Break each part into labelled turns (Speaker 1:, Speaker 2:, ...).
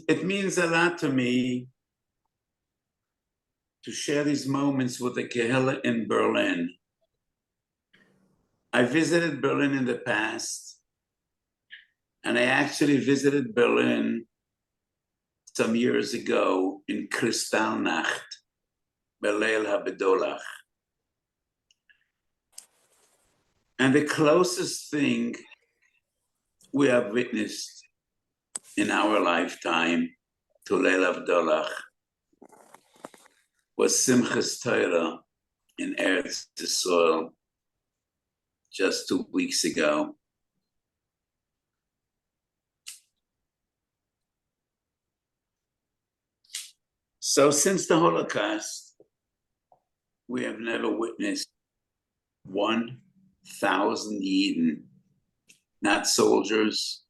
Speaker 1: it means a lot to me to share these moments with the Kehillah in Berlin. I visited Berlin in the past, and I actually visited Berlin some years ago in Kristallnacht, Beleil HaBedolach. And the closest thing we have witnessed in our lifetime to Leil HaBedolach was Simchas Torah in Eretz Yisroel just 2 weeks ago. So since the Holocaust, we have never witnessed 1,000 Yidden, not soldiers,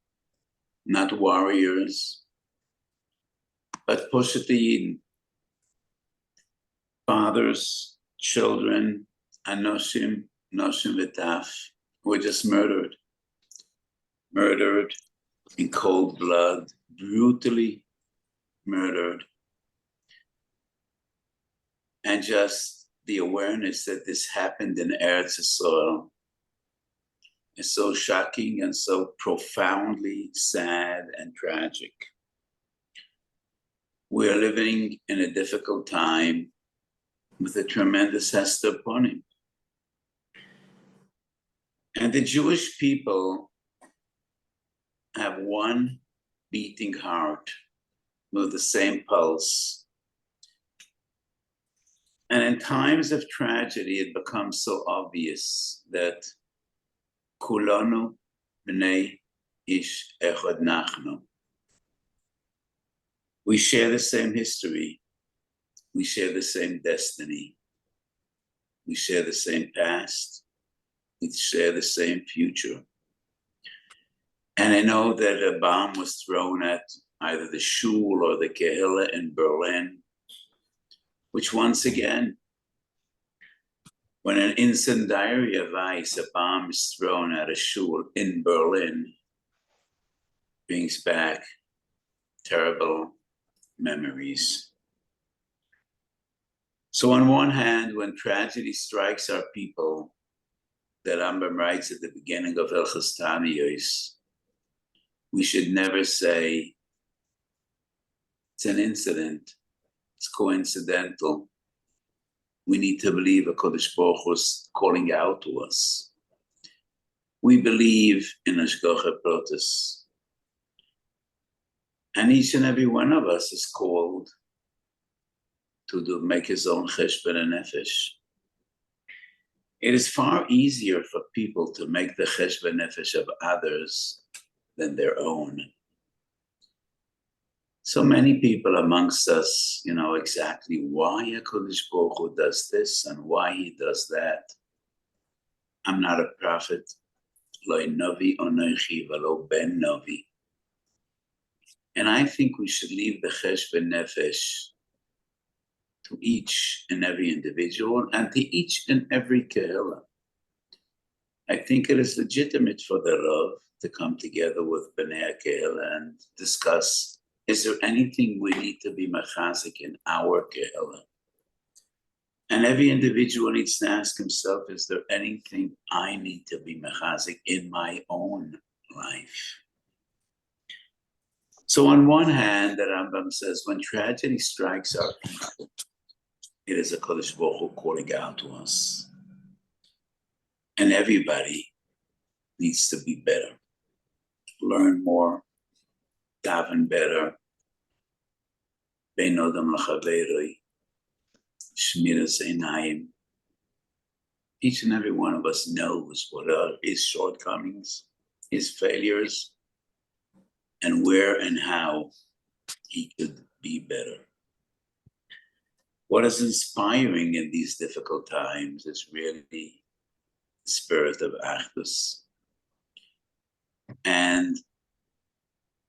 Speaker 1: not warriors, but Poshet Yidden, fathers, children, Anoshim, Noshim V'taf, were just murdered in cold blood, brutally murdered. And just the awareness that this happened in Eretz Yisroel is so shocking and so profoundly sad and tragic. We are living in a difficult time with a tremendous hester upon him. And the Jewish people have one beating heart with the same pulse. And in times of tragedy, it becomes so obvious that Kulanu b'nei ish echad nachnu. We share the same history. We share the same destiny. We share the same past. We share the same future. And I know that a bomb was thrown at either the Chul or the Kehillah in Berlin, which once again, when an incendiary device, a bomb is thrown at a shul in Berlin, brings back terrible memories. So on one hand, when tragedy strikes our people, that Rambam writes at the beginning of Hilchos Taniyos, we should never say, it's an incident, it's coincidental. We need to believe HaKadosh Baruch Hu is calling out to us. We believe in Hashgacha Protis. And each and every one of us is called to make his own cheshbon and nefesh. It is far easier for people to make the cheshbon nefesh of others than their own. So many people amongst us, know exactly why HaKadosh Baruch Hu does this and why he does that. I'm not a prophet. Lo novi onochi v'lo ben novi. And I think we should leave the cheshbon nefesh to each and every individual and to each and every kehillah. I think it is legitimate for the Rav to come together with Bnei Kehillah and discuss, is there anything we need to be mechazik in our kehillah? And every individual needs to ask himself, is there anything I need to be mechazik in my own life? So on one hand, the Rambam says, when tragedy strikes our people, it is HaKadosh Baruch Hu calling out to us. And everybody needs to be better, learn more, daven better, bein odam l'chaveroi, shmiras einayim. Each and every one of us knows what are his shortcomings, his failures, and where and how he could be better. What is inspiring in these difficult times is really the spirit of Achdus and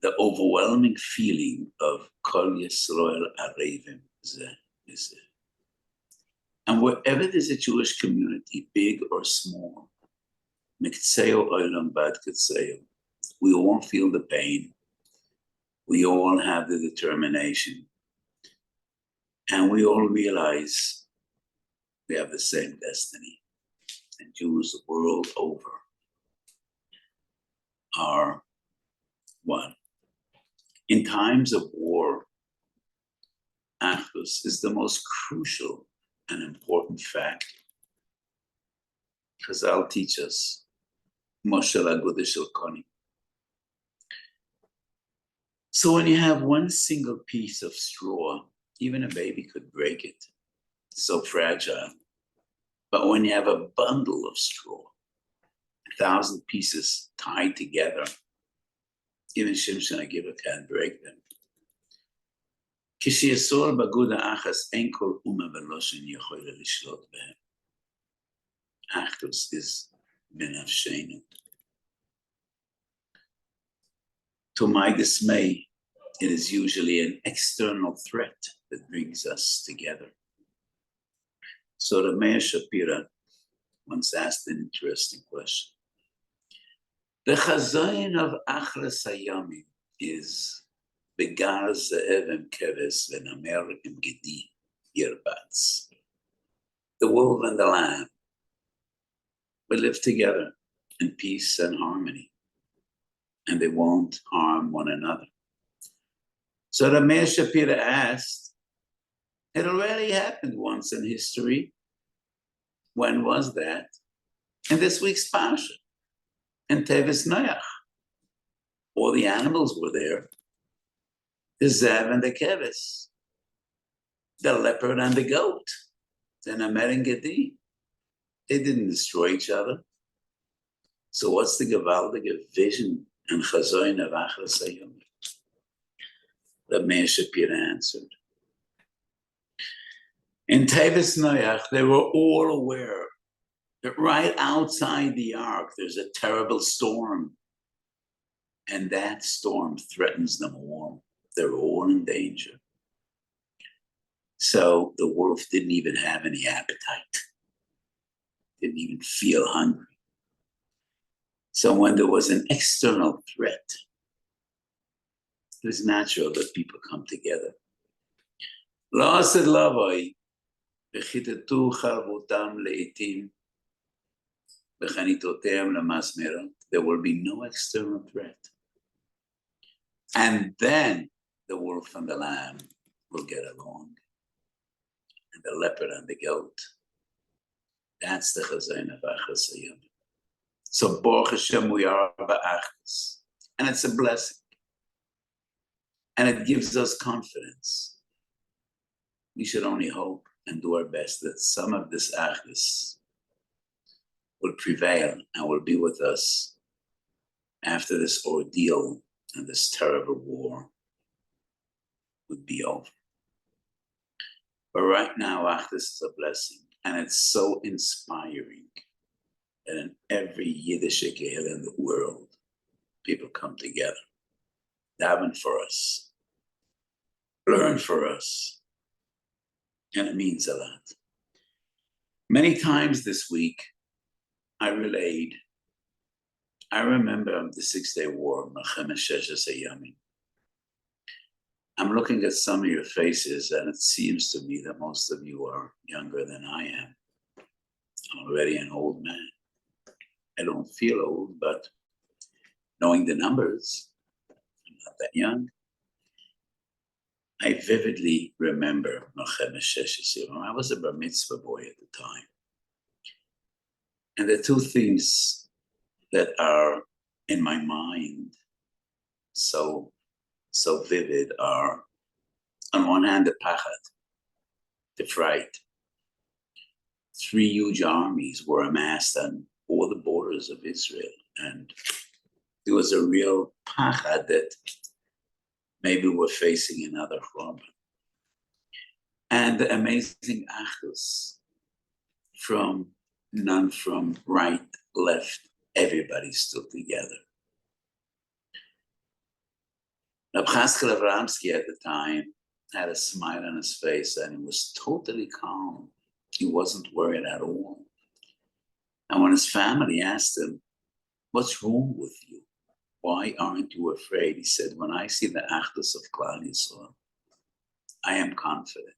Speaker 1: the overwhelming feeling of Kol Yisroel Arevim Zeh. And wherever there's a Jewish community, big or small, Miktseo Olam Bad Kitseo, we all feel the pain. We all have the determination, and we all realize we have the same destiny. And Jews the world over are one. In times of war, Achdus is the most crucial and important fact. Chazal teach us, Moshe Lagudah Shel Koni. So when you have one single piece of straw, even a baby could break it. It's so fragile. But when you have a bundle of straw, 1,000 pieces tied together, even Shimshon Agiva can't break them. Kishiasor baguda achas en kol uma veloshin yochole lishlot behem. Achdus is benafshenu. To my dismay, it is usually an external threat that brings us together. So the Meir Shapira once asked an interesting question. The chazayin of Achras Hayamim is Begar Ze'ev em Keves Venamer em Gedi Yerbats. The wolf and the lamb will live together in peace and harmony, and they won't harm one another. So the Meir Shapira asked, it already happened once in history. When was that? In this week's Parsha, in Teves Noach. All the animals were there. The Zev and the Keves, the leopard and the goat, the Namer and Gedi. They didn't destroy each other. So what's the gewaltige vision and chazoin of Achras Hayom? The Meir Shapira answered. In Teves Noach, they were all aware that right outside the ark, there's a terrible storm. And that storm threatens them all. They're all in danger. So the wolf didn't even have any appetite. Didn't even feel hungry. So when there was an external threat, it was natural that people come together. La'ased lavoi, v'chitetu charvutam le'itim, v'chanitotem lemasmerot. There will be no external threat. And then the wolf and the lamb will get along. And the leopard and the goat. That's the chazayin of Achras Hayom. So Baruch Hashem, we are ba'achdus. And it's a blessing. And it gives us confidence. We should only hope and do our best that some of this achdus will prevail and will be with us after this ordeal and this terrible war would be over. But right now, achdus is a blessing, and it's so inspiring that in every Yiddish kehillah in the world, people come together, daven for us, learn for us, and it means a lot. Many times this week, I remember the 6-Day War, Melchemet Sheshes Hayamim. I'm looking at some of your faces, and it seems to me that most of you are younger than I am. I'm already an old man. I don't feel old, but knowing the numbers, I'm not that young. I vividly remember Melchemet Sheshes Hayamim. I was a bar mitzvah boy at the time. And the two things that are in my mind so vivid are, on one hand, the pachad, the fright. 3 huge armies were amassed on all the borders of Israel, and there was a real pachad that maybe we're facing another churban. And the amazing achdus from none from right, left, everybody stood together. Reb Chaskel Avramsky at the time had a smile on his face, and he was totally calm. He wasn't worried at all. And when his family asked him, "What's wrong with you?" Why aren't you afraid? He said, when I see the achdus of Klal Yisrael, I am confident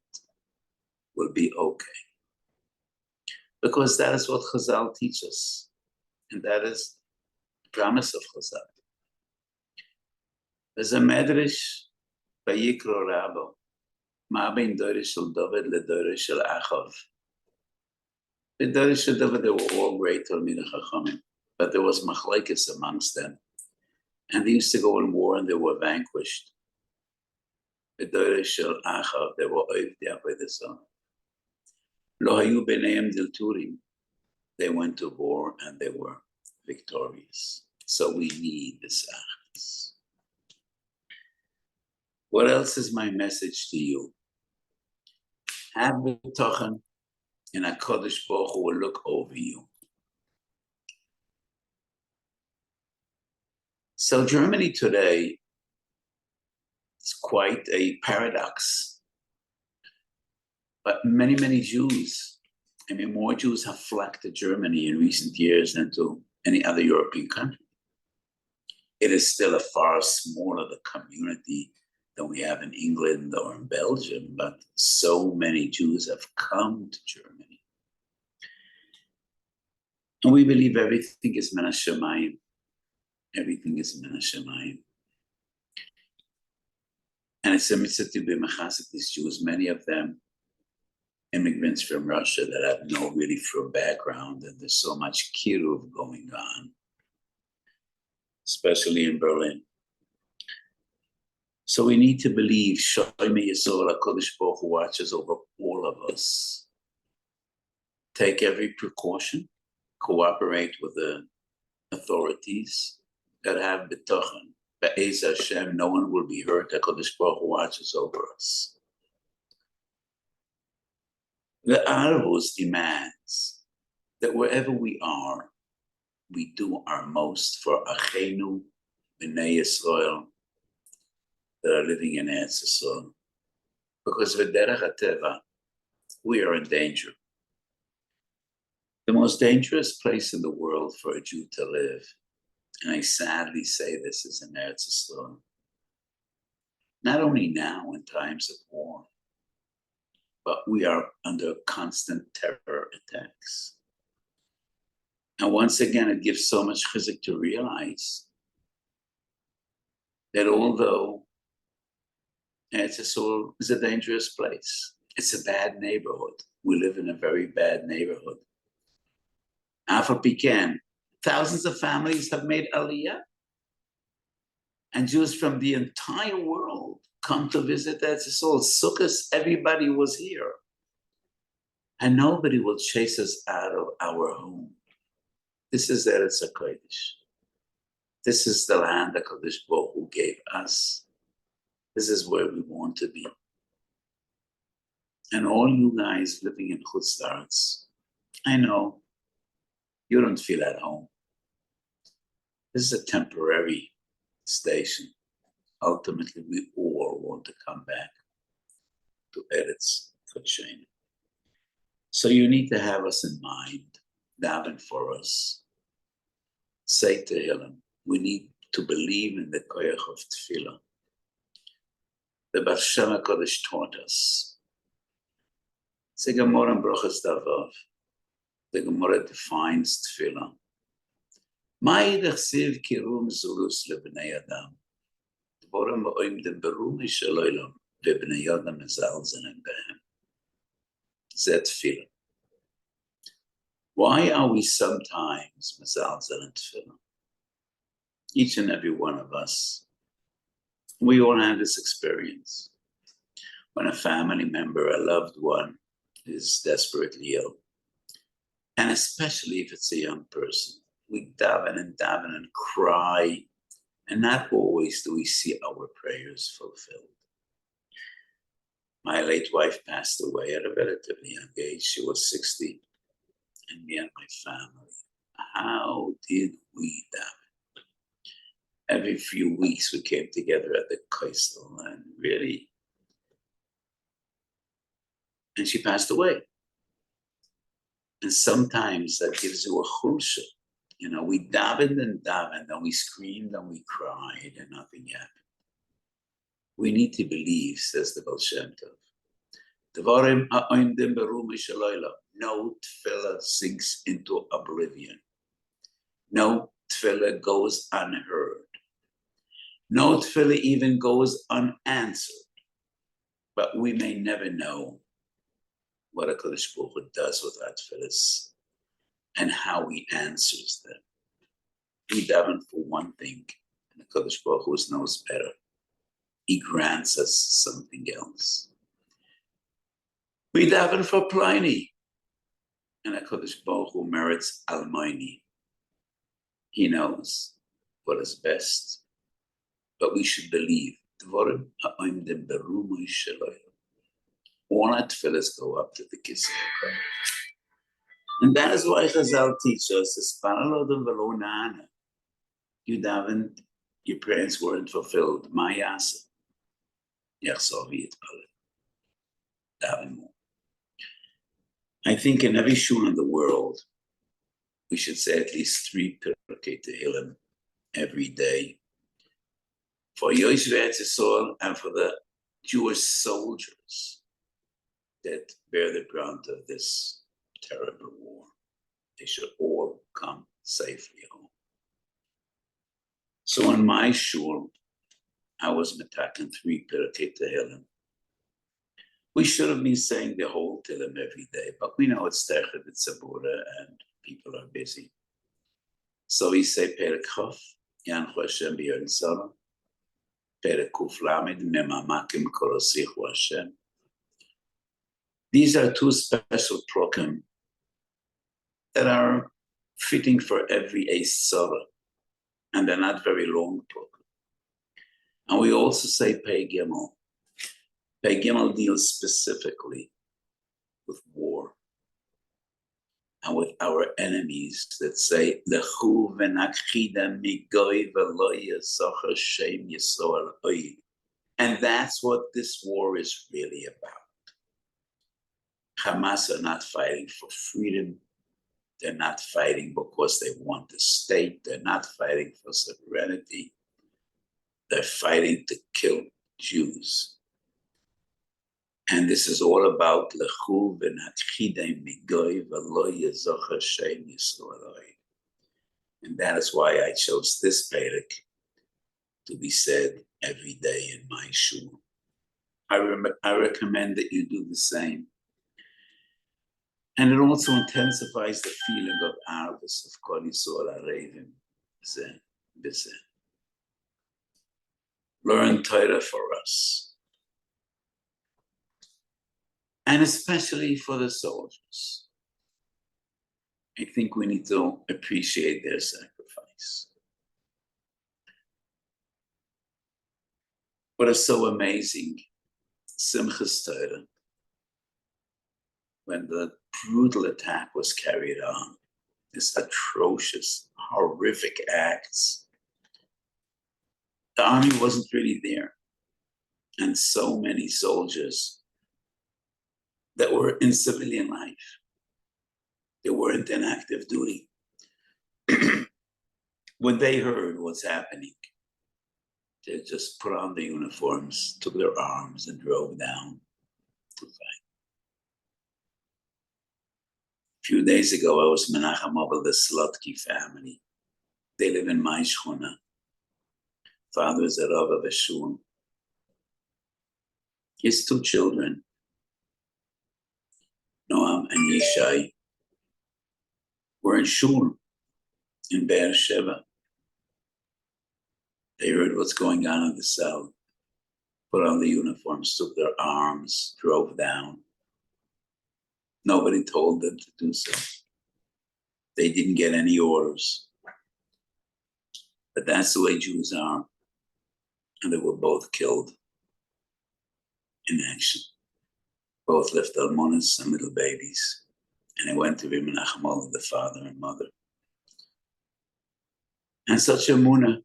Speaker 1: we'll be okay. Because that is what Chazal teach us. And that is the promise of Chazal. There's a medrash by Yikro Rabbo, Ma bein Doresh shel David le Doresh shel Achav. The Doresh shel David, they were all great Talmidei Chachamim, but there was machlekes amongst them. And they used to go in war and they were vanquished. The Doresh shel Achav, they were oived by the sun. Lo hayu b'neihem dilturim. They went to war and they were victorious. So we need this achdus. What else is my message to you? Have b'tochen, and HaKadosh Baruch Hu will look over you. So Germany today is quite a paradox. But many, many Jews, more Jews have flocked to Germany in recent years than to any other European country. It is still a far smaller community than we have in England or in Belgium, but so many Jews have come to Germany. And we believe everything is min hashamayim. Everything is min hashamayim. And it's a mitzvah to be mechasek these Jews, many of them immigrants from Russia that have no really full background, and there's so much kiruv going on, especially in Berlin. So we need to believe Shoymei Yisrael HaKadosh Baruch Hu watches over all of us. Take every precaution, cooperate with the authorities that have b'tochen. Be'ez Hashem, no one will be hurt. HaKadosh Baruch Hu watches over us. The Arvos demands that wherever we are, we do our most for Achenu, B'nai Yisrael, that are living in Eretz Yisroel. Because v'derech hateva, we are in danger. The most dangerous place in the world for a Jew to live, and I sadly say this, is in Eretz Yisroel. Not only now in times of war, but we are under constant terror attacks. And once again, it gives so much chizzuk to realize that although Eretz Yisroel is a dangerous place, it's a bad neighborhood. We live in a very bad neighborhood. After Pecan, thousands of families have made aliyah, and Jews from the entire world come to visit Eretz Yisroel. Sukkot, everybody was here. And nobody will chase us out of our home. This is Eretz HaKodesh. This is the land that HaKadosh Baruch Hu gave us. This is where we want to be. And all you guys living in Chutz La'aretz, I know you don't feel at home. This is a temporary station. Ultimately, we all want to come back to Eretz Kodesh. So you need to have us in mind, daven for us. Say to him, we need to believe in the koyach of tefillah. The Bar Shem HaKadosh taught us. It's a Gemara in Brochas Davav. The Gemara defines tefillah. Ma'id achsiv kirum zulus lebnei adam. Dvorim ha'oimdim berumi shel olam vebnei adam mezalzelim behem. Zet tefillah. Why are we sometimes mezalzelim tefillah? Each and every one of us. We all have this experience. When a family member, a loved one, is desperately ill. And especially if it's a young person, we daven and cry, and not always do we see our prayers fulfilled. My late wife passed away at a relatively young age. She was 60, and me and my family, how did we daven? Every few weeks we came together at the Kaisel, and really, and she passed away. And sometimes that gives you a chulsha. We davened and we screamed and we cried and nothing happened. We need to believe, says the Baal Shem Tov. No tefillah sinks into oblivion. No tefillah goes unheard. No tefillah even goes unanswered. But we may never know what HaKadosh Baruch Hu does with our tefillahs and how he answers them. We daven for one thing, and HaKadosh Baruch Hu knows better. He grants us something else. We daven for Pliny, and HaKadosh Baruch Hu merits Almighty. He knows what is best, but we should believe. All our tefillahs go up to the kiss of God. And that is why Chazal teaches us, you davened, your prayers weren't fulfilled. Daven more. I think in every shul in the world, we should say at least 3 Pirkei Tehillim every day for Eretz Yisroel and for the Jewish soldiers that bear the brunt of this terrible war. They should all come safely home. So in my shul, I was metaking 3 Pirkei Tehillim. We should have been saying the whole Tehillim every day, but we know it's Teched, it's Sabura, and people are busy. So we say Perek Chof, Yanchu Hashem B'Yod Tzara, Perek Kuf Lamed, Memamakim Korosichu Hashem. These are 2 special prokim that are fitting for every Eis Tzara, and they're not very long prokim. And we also say Pei Gimel. Pei Gimel deals specifically with war and with our enemies that say, Lechu v'nakchida migoy v'lo yisachar shem Yisrael oid. And that's what this war is really about. Hamas are not fighting for freedom. They're not fighting because they want the state. They're not fighting for sovereignty. They're fighting to kill Jews. And this is all about Lechu v'natchidei migoy v'lo yizachar shem Yisrael. And that is why I chose this perek to be said every day in my shul. I recommend that you do the same. And it also intensifies the feeling of Arvis, of Kol Yisrael Arevim Zeh B'Zeh. Learn Torah for us. And especially for the soldiers. I think we need to appreciate their sacrifice. What is so amazing, Simchas Torah, when the brutal attack was carried on, this atrocious, horrific acts, the army wasn't really there. And so many soldiers that were in civilian life, they weren't in active duty. When they heard what's happening, they just put on the uniforms, took their arms, and drove down to fight. A few days ago, I was Menachem over the Slotky family. They live in my shchuna. Father is a Rav of a shul. His 2 children, Noam and Yishai, were in shul in Be'er Sheva. They heard what's going on in the cell, put on the uniforms, took their arms, drove down. Nobody told them to do so. They didn't get any orders. But that's the way Jews are. And they were both killed in action. Both left almonas and little babies. And I went to be Menachem Olav, the father and mother. And such emunah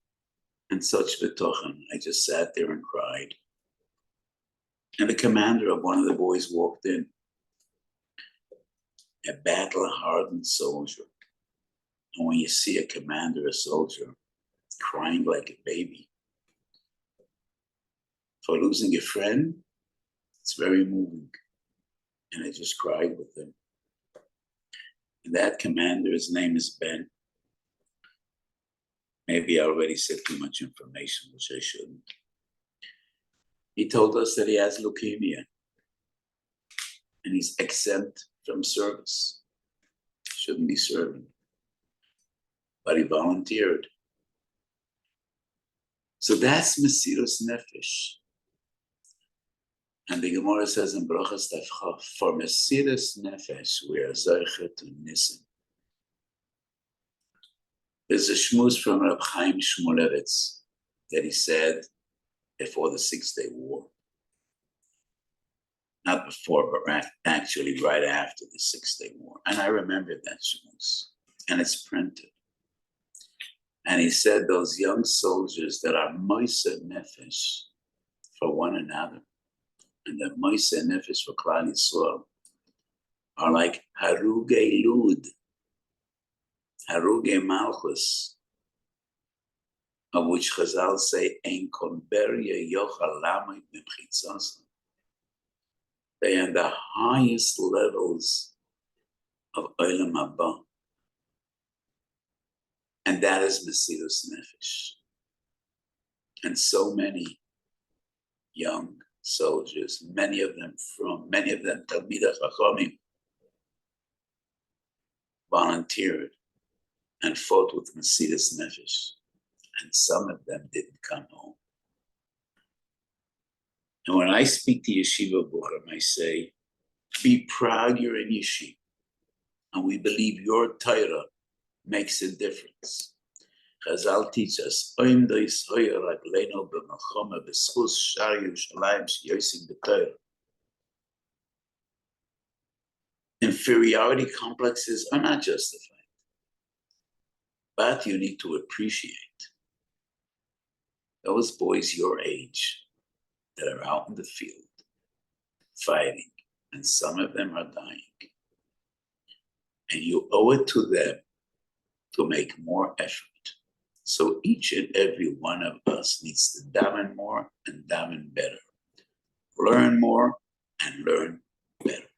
Speaker 1: and such betochen. I just sat there and cried. And the commander of one of the boys walked in. A battle-hardened soldier. And when you see a commander, a soldier, crying like a baby for losing a friend, it's very moving. And I just cried with him. And that commander, his name is Ben. Maybe I already said too much information, which I shouldn't. He told us that he has leukemia and he's exempt from service. Shouldn't be serving. But he volunteered. So that's Mesirus Nefesh. And the Gemara says in Brachas Tafcha, for Mesirus Nefesh, we are Zeicha to Nissen. There's a shmuz from Reb Chaim Shmulevitz that he said before the 6-Day War. Not before, but actually right after the 6-Day War. And I remember that shmuz. And it's printed. And he said those young soldiers that are Moiseh Nefesh for one another, and the Moiseh Nefesh for Klal Yisrael, are like Haruge Lud, Haruge Malchus, of which Chazal say, Ein Konberia Yochal Lamay Mipchitzas. They are the highest levels of Olam Haba. And that is Mesirus Nefesh. And so many young soldiers, many of them Talmidei Chachamim, volunteered and fought with Mesirus Nefesh. And some of them didn't come home. And when I speak to Yeshiva Bucharim, I say, be proud you're in Yeshiva. And we believe your Torah makes a difference. Chazal teach us, inferiority complexes are not justified, but you need to appreciate those boys your age that are out in the field fighting, and some of them are dying. And you owe it to them to make more effort. So each and every one of us needs to daven more and daven better. Learn more and learn better.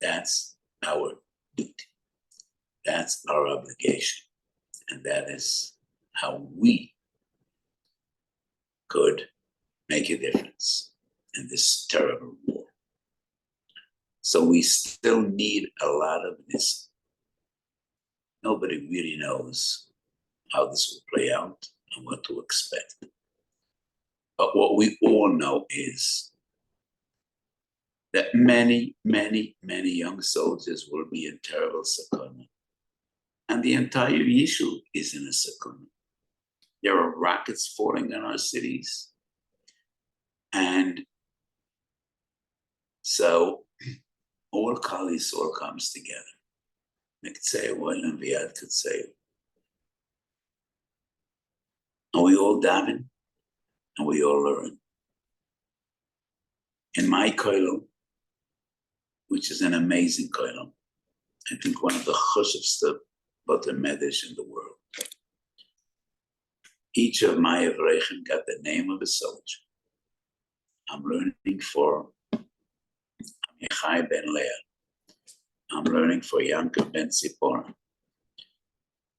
Speaker 1: That's our duty. That's our obligation. And that is how we could make a difference in this terrible war. So we still need a lot of this. Nobody really knows how this will play out and what to expect. But what we all know is that many, many, many young soldiers will be in terrible sakana. And the entire Yishuv is in a sakana. There are rockets falling on our cities. And so all Klal Yisrael comes together. And we all daven and we all learn. In my koilel, which is an amazing koilel, I think one of the chushivste Botei Medrash in the world. Each of my Avreichim got the name of a soldier. I'm learning for Amichai ben Leah. I'm learning for Yankov ben Tzipora.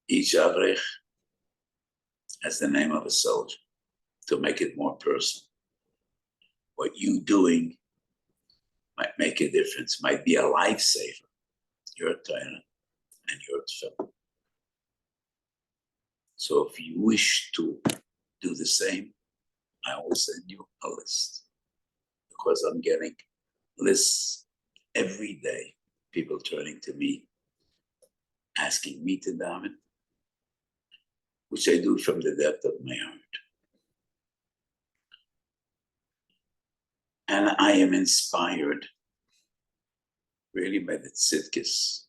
Speaker 1: Each Avreich has the name of a soldier to make it more personal. What you doing might make a difference, might be a lifesaver. Your Torah and your tefillah. So if you wish to do the same, I will send you a list. Because I'm getting lists every day, people turning to me, asking me to daven, which I do from the depth of my heart. And I am inspired really by the tzidkis,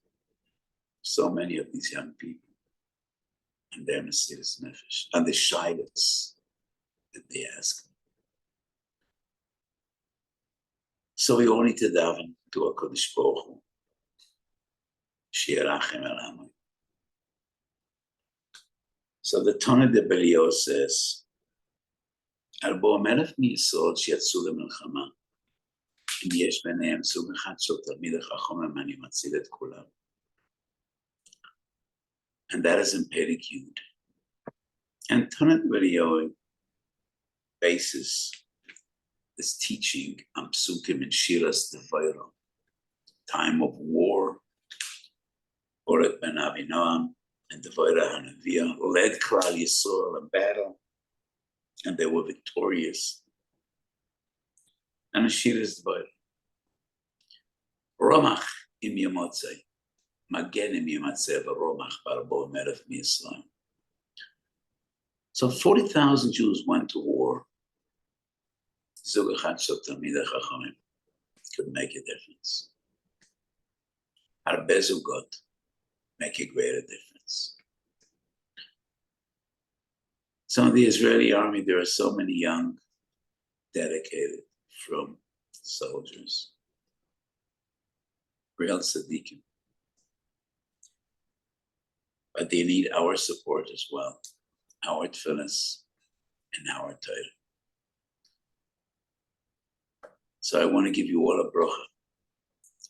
Speaker 1: so many of these young people and their Mesirus Nefesh, and the shyness that they ask. So we all need to daven to HaKadosh Baruch Hu, Sheyarachem Elamai, So the Tana de Belio says, Arbo melech mi'isod שיצאו למלחמה, אם יש ביניהם סוג אחד של תלמיד החכם, אני מציל את כולם. And that is in Perek Yud. And Tana de Belio bases this teaching on Psukim and Shiras Divrei, time of war. Oret ben Avinoam and Divrei Hanavia led Klal Yisrael in battle, and they were victorious. And the Shiras Divrei. Romach im Yemotzei, Magen im Yemotzei, Romach barbo melech miYisrael. So 40,000 Jews went to war. Zug echad shel talmidei chachamim could make a difference. Harbe zugot make a greater difference. So in the Israeli army, there are so many young, dedicated, from soldiers, real tzaddikim. But they need our support as well, our tefillas and our Torah. So I want to give you all a bracha.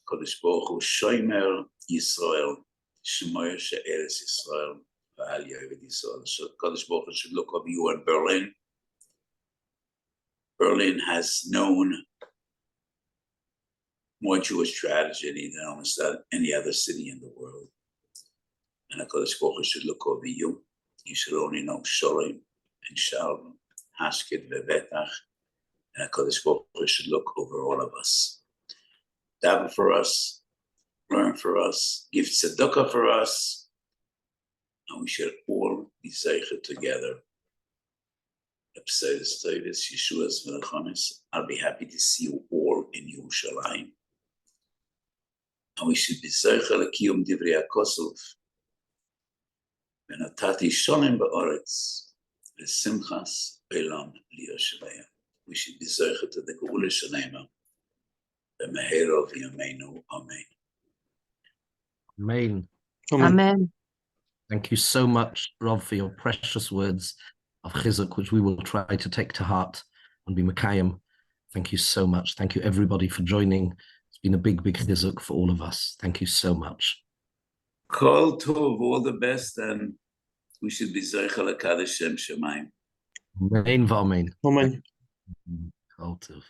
Speaker 1: Kodesh Baruch Hu Shomer Yisrael, Shemoyer She'eretz Yisrael, V'al Yered Yisrael. So Kodesh Baruch Hu should look over you in Berlin. Berlin has known more Jewish tragedy than almost any other city in the world. And Kodesh Baruch Hu should look over you. You should only know Sholem and Shalom, Hashkid Ve'vetach. And HaKadosh Baruch Hu should look over all of us. Daven for us, learn for us, give tzedakah for us, and we should all be zeichet together. I'll be happy to see you all in Yerushalayim. And we should be zeichet l'kiyum divrei hakosov. V'natati sholem ba'aretz v'simchas olam liyoshavayim. We should be zeichet to the Geula Shalema, the Meher of Yameinu. Amen.
Speaker 2: Amen.
Speaker 3: Amen.
Speaker 2: Thank you so much, Rob, for your precious words of Chizzuk, which we will try to take to heart and be Mekayim. Thank you so much. Thank you, everybody, for joining. It's been a big, big Chizzuk for all of us. Thank you so much.
Speaker 1: Kol Tov, all the best, and we should be zeichet l'kadosh Shem Shemayim.
Speaker 2: Amen v'amen.
Speaker 3: Amen.
Speaker 2: Kol Tov.